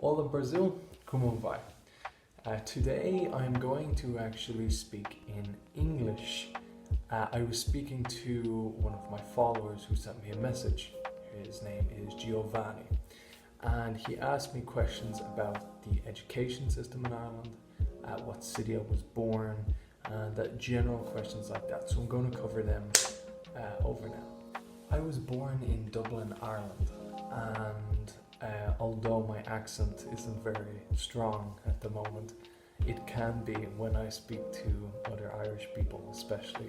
Olá Brazil, como vai? Today I'm going to actually speak in English. I was speaking to one of my followers who sent me a message. His name is Giovanni, and he asked me questions about the education system in Ireland, what city I was born, and general questions like that. So I'm going to cover them over now. I was born in Dublin, Ireland, and although my accent isn't very strong at the moment, it can be when I speak to other Irish people, especially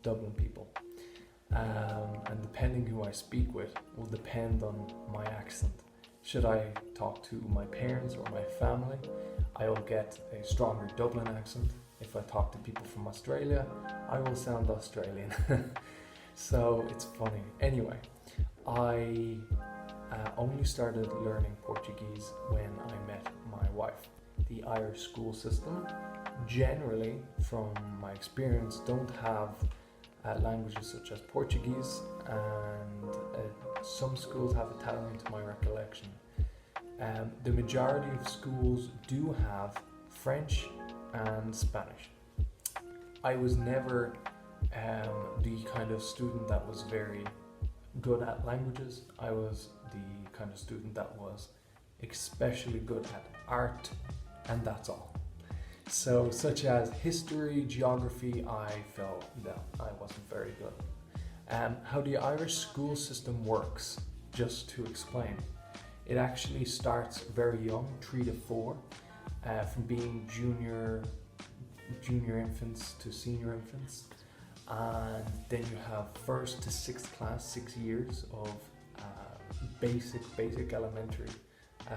Dublin people. And depending who I speak with will depend on my accent. Should I talk to my parents or my family, I will get a stronger Dublin accent. If I talk to people from Australia, I will sound Australian. So it's funny. Anyway, I only started learning Portuguese when I met my wife. The Irish school system, generally, from my experience, don't have languages such as Portuguese, and some schools have Italian to my recollection. The majority of schools do have French and Spanish. I was never the kind of student that was very good at languages. I was the kind of student that was especially good at art, and that's all. So, such as history, geography, I felt that I wasn't very good. How the Irish school system works, just to explain, it actually starts very young, 3 to 4, from being junior infants to senior infants, and then you have 1st to 6th class, 6 years of basic elementary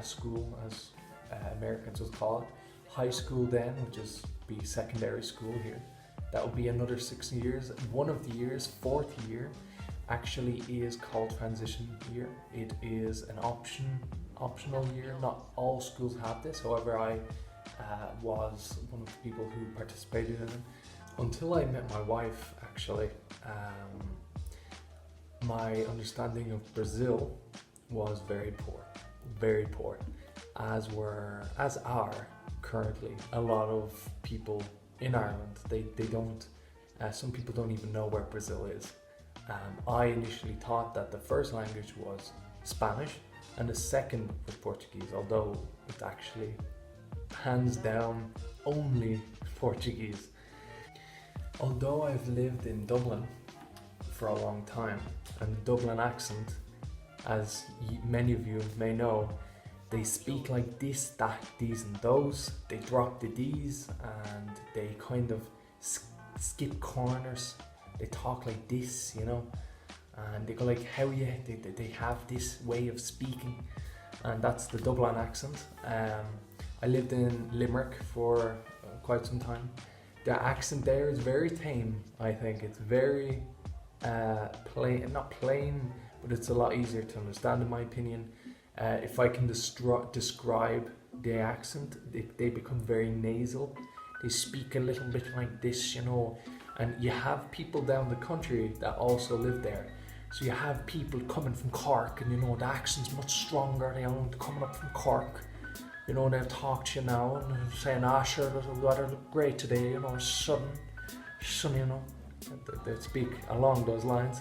school, as Americans would call it. High school then, which is be secondary school here, that will be another 6 years. One of the years, 4th year, actually is called transition year. It is an optional year. Not all schools have this, however I was one of the people who participated in it. Until I met my wife, actually, my understanding of Brazil was very poor, as are currently a lot of people in Ireland. They don't, some people don't even know where Brazil is. I initially thought that the first language was Spanish and the second was Portuguese, although it's actually hands down only Portuguese. Although I've lived in Dublin for a long time, and the Dublin accent, as many of you may know, they speak like this, that, these and those. They drop the D's and they kind of skip corners. They talk like this, you know, and they go like, how you? They have this way of speaking, and that's the Dublin accent. I lived in Limerick for quite some time. The accent there is very tame, I think. It's very plain, not plain, but it's a lot easier to understand in my opinion. If I can describe the accent, they become very nasal. They speak a little bit like this, you know, and you have people down the country that also live there. So you have people coming from Cork, and you know, the accent's much stronger, you know, coming up from Cork. You know, they'll talk to you now and saying, sure, the weather looked great today, you know, sunny, you know. They speak along those lines.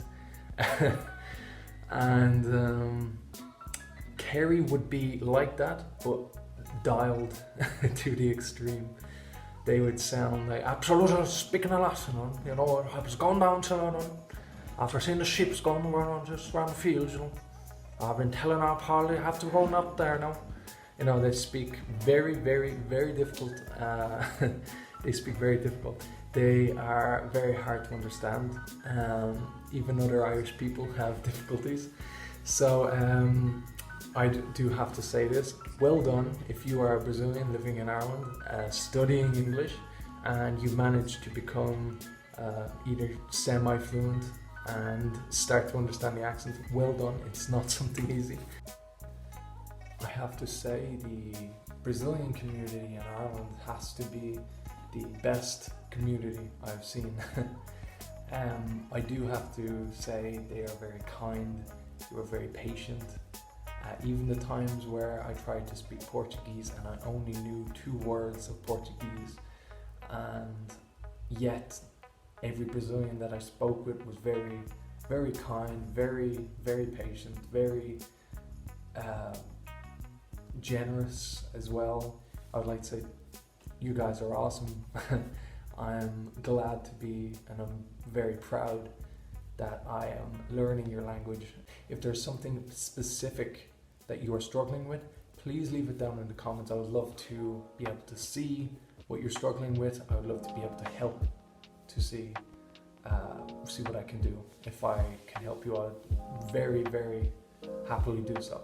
And Kerry would be like that, but dialed to the extreme. They would sound like, absolutely speaking a lot, you know, I was going down to, after seeing the ships going around, just around the fields, you know, I've been telling our Paul, you have to run up there now. You know, they speak very difficult. They speak very difficult. They are very hard to understand. Even other Irish people have difficulties. So I do have to say this. Well done if you are a Brazilian living in Ireland, studying English, and you manage to become either semi-fluent and start to understand the accent. Well done. It's not something easy. I have to say the Brazilian community in Ireland has to be the best community I've seen. I do have to say they are very kind, they are very patient, Even the times where I tried to speak Portuguese and I only knew 2 words of Portuguese, and yet every Brazilian that I spoke with was very, very kind, very, very patient, very generous as well. I would like to say you guys are awesome. I'm glad to be, and I'm very proud that I am learning your language. If there's something specific that you are struggling with, please leave it down in the comments. I would love to be able to see what you're struggling with. I would love to be able to help to see what I can do. If I can help you out, very, very happily do so.